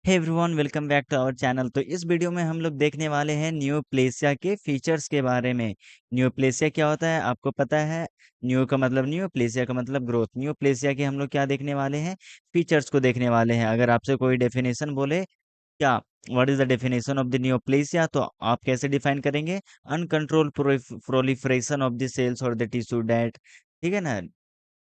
Hey everyone, welcome back to our channel. तो इस video में हम लोग देखने वाले हैं न्यूप्लेसिया के फीचर्स के बारे में। न्यूप्लेसिया क्या होता है आपको पता है? न्यू का मतलब न्यू, प्लेसिया का मतलब ग्रोथ। न्यूप्लेसिया के हम लोग क्या देखने वाले हैं? फीचर्स को देखने वाले हैं। अगर आपसे कोई डेफिनेशन बोले क्या, what is the definition of the neoplasia, तो आप कैसे डिफाइन करेंगे? Uncontrol proliferation of the cells और द टिश्यू डेट। ठीक है ना,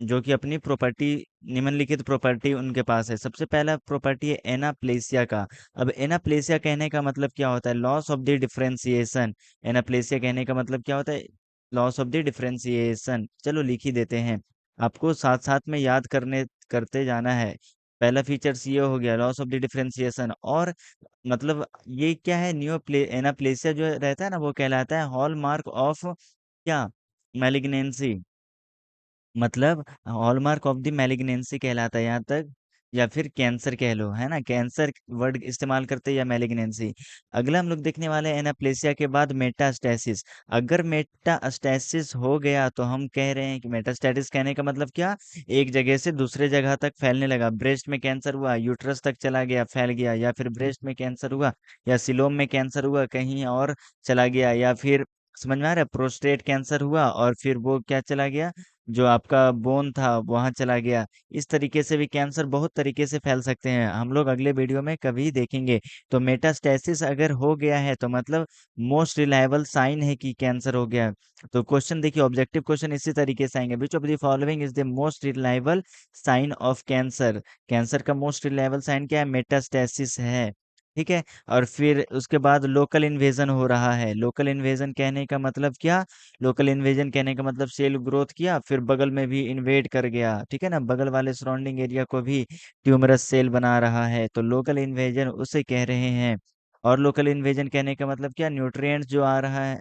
जो कि अपनी प्रॉपर्टी, निम्नलिखित प्रॉपर्टी उनके पास है। सबसे पहला प्रॉपर्टी है एनाप्लेसिया का। अब एनाप्लेसिया कहने का मतलब क्या होता है? Loss of the differentiation. Anaplasia कहने का मतलब क्या होता है? Loss of the differentiation. चलो लिख ही देते हैं, आपको साथ साथ में याद करते जाना है। पहला फीचर्स ये हो गया, लॉस ऑफ द डिफरेंशिएशन। और मतलब ये क्या है? एनाप्लेसिया जो रहता है ना, वो कहलाता है हॉलमार्क ऑफ क्या? मैलिग्नेंसी। मतलब हॉलमार्क ऑफ द मैलिग्नेंसी कहलाता है यहाँ तक, या फिर कैंसर कह लो, है ना। कैंसर वर्ड इस्तेमाल करते हैं या मैलिग्नेंसी। अगला हम लोग देखने वाले हैं एनाप्लेसिया के बाद मेटास्टेसिस। अगर मेटास्टेसिस हो गया तो हम कह रहे हैं कि मेटास्टेसिस कहने का मतलब क्या? एक जगह से दूसरे जगह तक फैलने लगा। ब्रेस्ट में कैंसर हुआ, यूट्रस तक चला गया, फैल गया। या फिर ब्रेस्ट में कैंसर हुआ या सिलोम में कैंसर हुआ, कहीं और चला गया। या फिर समझ में आ रहा है, प्रोस्टेट कैंसर हुआ और फिर वो क्या चला गया, जो आपका बोन था वहां चला गया। इस तरीके से भी कैंसर बहुत तरीके से फैल सकते हैं, हम लोग अगले वीडियो में कभी देखेंगे। तो मेटास्टेसिस अगर हो गया है तो मतलब मोस्ट रिलायबल साइन है कि कैंसर हो गया है। तो क्वेश्चन देखिए, ऑब्जेक्टिव क्वेश्चन इसी तरीके से आएंगे, which of the following is the most reliable sign of cancer. Cancer का मोस्ट रिलायबल साइन क्या है? मेटास्टेसिस है। ठीक है। और फिर उसके बाद लोकल इन्वेजन हो रहा है। लोकल इन्वेजन कहने का मतलब क्या? लोकल इन्वेजन कहने का मतलब सेल ग्रोथ किया, फिर बगल में भी इन्वेड कर गया। ठीक है ना, बगल वाले सराउंडिंग एरिया को भी ट्यूमरस सेल बना रहा है, तो लोकल इन्वेजन उसे कह रहे हैं। और लोकल इन्वेजन कहने का मतलब क्या? न्यूट्रिएंट्स जो आ रहा है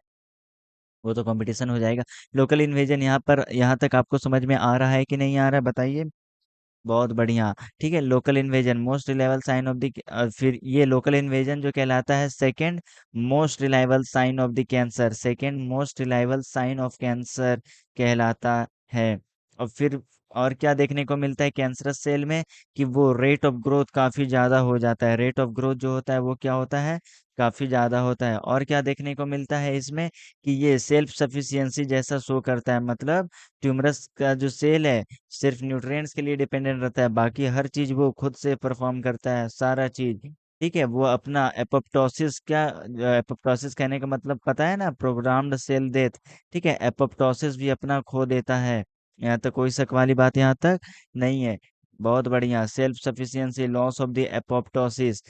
वो तो कंपटीशन हो जाएगा। लोकल इन्वेजन यहाँ पर, यहाँ तक आपको समझ में आ रहा है कि नहीं आ रहा है, बताइए। बहुत बढ़िया। ठीक है, local invasion most reliable sign of the, फिर ये लोकल इन्वेजन जो कहलाता है second most reliable sign of the cancer. Second most reliable sign of cancer कहलाता है। और फिर और क्या देखने को मिलता है कैंसरस सेल में? कि वो रेट ऑफ ग्रोथ काफी ज्यादा हो जाता है। रेट ऑफ ग्रोथ जो होता है वो क्या होता है? काफी ज्यादा होता है। और क्या देखने को मिलता है इसमें? कि ये सेल्फ सफिशियंसी जैसा शो करता है। मतलब ट्यूमरस का जो सेल है सिर्फ न्यूट्रिएंट्स के लिए डिपेंडेंट रहता है, बाकी हर चीज वो खुद से परफॉर्म करता है, सारा चीज। ठीक है, वो अपना एपोप्टोसिस, क्या एपोप्टोसिस कहने का मतलब पता है ना? Programmed cell death. ठीक है, एपोप्टोसिस भी अपना खो देता है। यहाँ तक कोई शक वाली बात यहाँ तक नहीं है। बहुत बढ़िया, self sufficiency, loss of the apoptosis.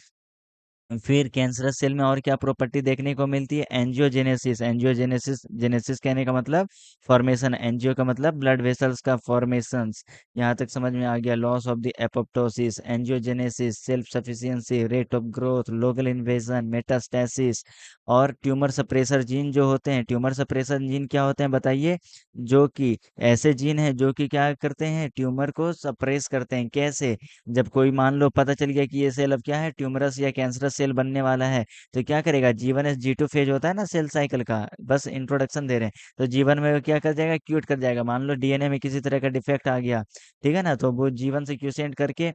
फिर कैंसरस सेल में और क्या प्रॉपर्टी देखने को मिलती है? एंजियोजेनेसिस। एंजियोजेनेसिस, जेनेसिस कहने का मतलब फॉर्मेशन, एंजियो का मतलब ब्लड वेसल्स का फॉर्मेशंस। यहाँ तक समझ में आ गया। Loss of the apoptosis, angiogenesis, self sufficiency, rate of growth, local invasion, metastasis. और ट्यूमर सप्रेसर जीन जो होते हैं, ट्यूमर सप्रेसर जीन क्या होते हैं बताइए? जो कि ऐसे जीन है जो कि क्या करते हैं? ट्यूमर को सप्रेस करते हैं। कैसे? जब कोई मान लो पता चल गया कि ये सेल अब क्या है, ट्यूमरस या कैंसरस सेल बनने वाला है, तो क्या करेगा? G1S G2 फेज होता है ना सेल साइकिल का, बस इंट्रोडक्शन दे रहे हैं। तो जीवन में वो क्या कर जाएगा? क्यूट कर जाएगा। मान लो डीएनए में किसी तरह का डिफेक्ट आ गया, ठीक है ना, तो वो जीवन से क्यूसेंट करके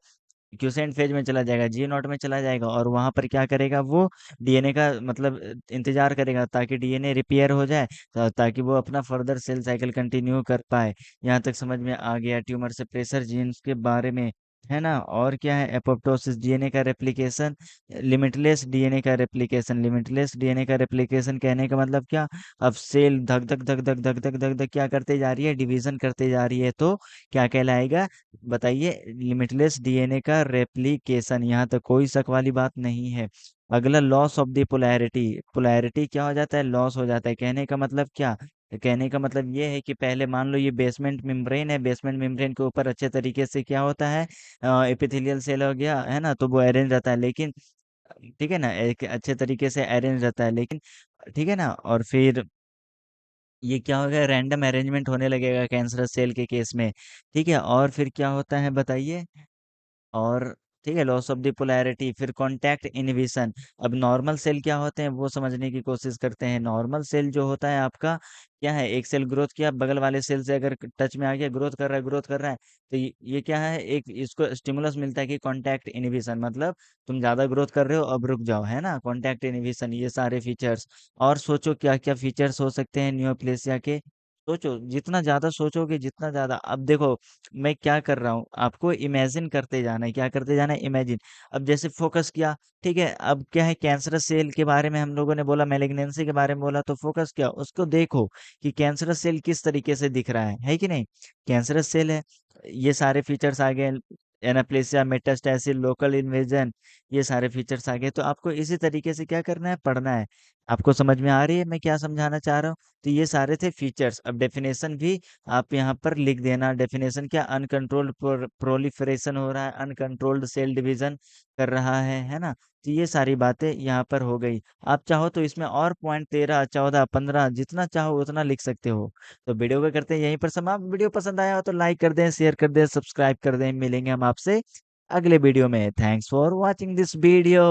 क्यूसेंट फेज में चला जाएगा, G0 में चला जाएगा। और वहां पर क्या करेगा वो? डीएनए का मतलब इंतजार करेगा ताकि डीएनए रिपेयर हो जाए, ताकि वो अपना फर्दर सेल साइकिल कंटिन्यू कर पाए। यहाँ तक समझ में आ गया ट्यूमर से प्रेशर जीन्स के बारे में, है ना। और क्या है? एपोप्टोसिस, डीएनए का रेप्लिकेशन, लिमिटलेस डीएनए का रेप्लिकेशन। लिमिटलेस डीएनए का रेप्लिकेशन कहने का मतलब क्या? अब सेल धक धक धक धक धक धक धक धक क्या करते जा रही है? डिवीजन करते जा रही है, तो क्या कहलाएगा बताइए? लिमिटलेस डीएनए का रेप्लिकेशन। यहाँ तक कोई शक वाली बात नहीं है। अगला loss of the polarity. Polarity क्या हो जाता है? लॉस हो जाता है। कहने का मतलब क्या? कहने का मतलब ये है कि पहले मान लो ये बेसमेंट मेम्ब्रेन है, बेसमेंट मेम्ब्रेन के ऊपर अच्छे तरीके से क्या होता है? एपिथेलियल सेल हो गया, है ना, तो वो अरेंज रहता है। लेकिन ठीक है ना, एक अच्छे तरीके से अरेंज रहता है, लेकिन ठीक है ना। और फिर ये क्या होगा? रैंडम अरेंजमेंट होने लगेगा कैंसरस सेल के केस में। ठीक है, और फिर क्या होता है बताइए? और ठीक है, लॉस ऑफ द पोलैरिटी, फिर कॉन्टैक्ट इनहिबिशन। अब नॉर्मल सेल क्या होते हैं वो समझने की कोशिश करते हैं। नॉर्मल सेल जो होता है आपका क्या है, एक सेल ग्रोथ किया, बगल वाले सेल से अगर टच में आ गया, ग्रोथ कर रहा है, ग्रोथ कर रहा है, तो ये क्या है, एक इसको स्टिमुलस मिलता है कि कॉन्टैक्ट इनहिबिशन, मतलब तुम ज्यादा ग्रोथ कर रहे हो, अब रुक जाओ, है ना, कॉन्टैक्ट इनहिबिशन, ये सारे फीचर्स। और सोचो क्या क्या फीचर्स हो सकते हैं न्यूरोप्लेसिया के। सोचो, जितना ज्यादा सोचोगे, जितना ज्यादा, अब देखो मैं क्या कर रहा हूँ, आपको इमेजिन करते जाना है, क्या करते जाना है, इमेजिन। अब जैसे फोकस किया, ठीक है, अब क्या है, कैंसरस सेल के बारे में हम लोगों ने बोला, मैलिग्नेंसी के बारे में बोला, तो फोकस किया, उसको देखो कि कैंसरस सेल किस तरीके से दिख रहा है कि नहीं, कैंसरस सेल है। ये सारे फीचर्स आ गए, एनाप्लेसिया, मेटास्टैसिस, लोकल इन्वेजन, ये सारे फीचर्स आ गए। तो आपको इसी तरीके से क्या करना है, पढ़ना है। आपको समझ में आ रही है मैं क्या समझाना चाह रहा हूँ? तो ये सारे थे फीचर्स। अब डेफिनेशन भी आप यहाँ पर लिख देना। डेफिनेशन क्या, अनकंट्रोल्ड प्रोलिफरेशन हो रहा है, अनकंट्रोल्ड सेल डिवीजन कर रहा है ना। तो ये सारी बातें यहाँ पर हो गई। आप चाहो तो इसमें और पॉइंट 13, 14, 15 जितना चाहो उतना लिख सकते हो। तो वीडियो को करते हैं यहीं पर समाप्त। वीडियो पसंद आया हो तो लाइक कर दें, शेयर कर दें, सब्सक्राइब कर दें। मिलेंगे हम आपसे अगले वीडियो में। Thanks for watching this video.